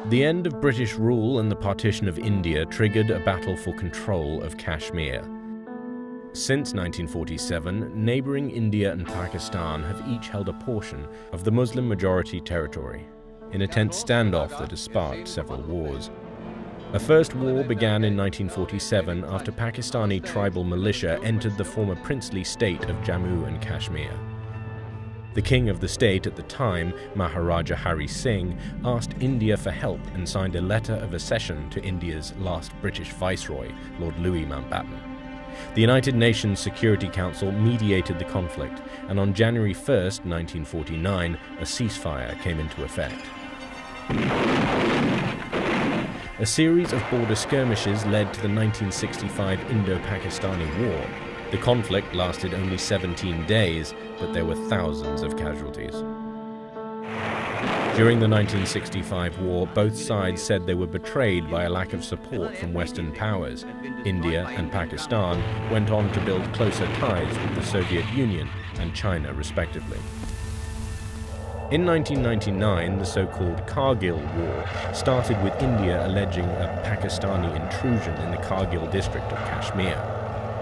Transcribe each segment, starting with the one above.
The end of British rule and the partition of India triggered a battle for control of Kashmir. Since 1947, neighboring India and Pakistan have each held a portion of the Muslim-majority territory, in a tense standoff that has sparked several wars. A first war began in 1947 after Pakistani tribal militia entered the former princely state of Jammu and Kashmir. The king of the state at the time, Maharaja Hari Singh, asked India for help and signed a letter of accession to India's last British viceroy, Lord Louis Mountbatten. The United Nations Security Council mediated the conflict, and on January 1, 1949, a ceasefire came into effect. A series of border skirmishes led to the 1965 Indo-Pakistani War. The conflict lasted only 17 days, but there were thousands of casualties. During the 1965 war, both sides said they were betrayed by a lack of support from Western powers. India and Pakistan went on to build closer ties with the Soviet Union and China, respectively. In 1999, the so-called Kargil War started with India alleging a Pakistani intrusion in the Kargil district of Kashmir.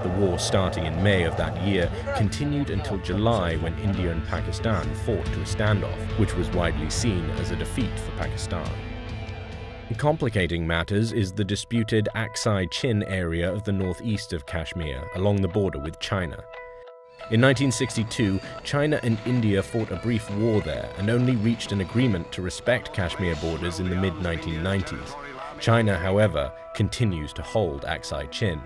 The war, starting in May of that year, continued until July when India and Pakistan fought to a standoff, which was widely seen as a defeat for Pakistan. Complicating matters is the disputed Aksai Chin area of the northeast of Kashmir, along the border with China. In 1962, China and India fought a brief war there and only reached an agreement to respect Kashmir borders in the mid-1990s. China, however, continues to hold Aksai Chin.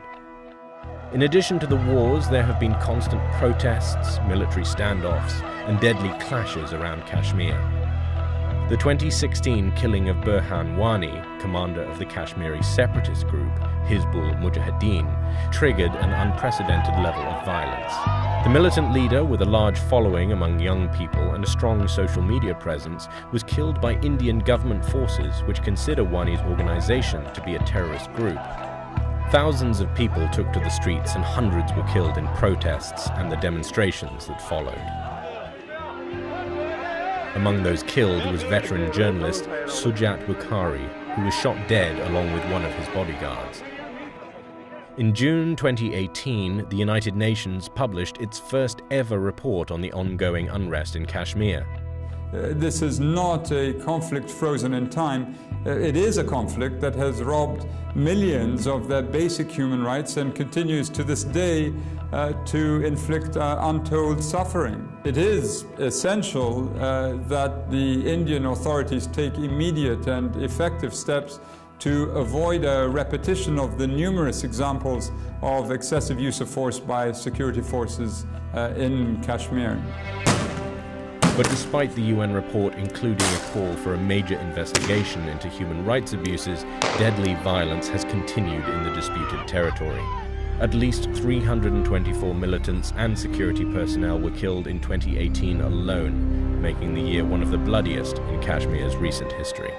In addition to the wars, there have been constant protests, military standoffs, and deadly clashes around Kashmir. The 2016 killing of Burhan Wani, commander of the Kashmiri separatist group, Hizbul Mujahideen, triggered an unprecedented level of violence. The militant leader, with a large following among young people and a strong social media presence, was killed by Indian government forces which consider Wani's organization to be a terrorist group. Thousands of people took to the streets and hundreds were killed in protests and the demonstrations that followed. Among those killed was veteran journalist Sujat Bukhari, who was shot dead along with one of his bodyguards. In June 2018, the United Nations published its first ever report on the ongoing unrest in Kashmir. This is not a conflict frozen in time. It is a conflict that has robbed millions of their basic human rights and continues to this day to inflict untold suffering. It is essential that the Indian authorities take immediate and effective steps to avoid a repetition of the numerous examples of excessive use of force by security forces in Kashmir. But despite the UN report including a call for a major investigation into human rights abuses, deadly violence has continued in the disputed territory. At least 324 militants and security personnel were killed in 2018 alone, making the year one of the bloodiest in Kashmir's recent history.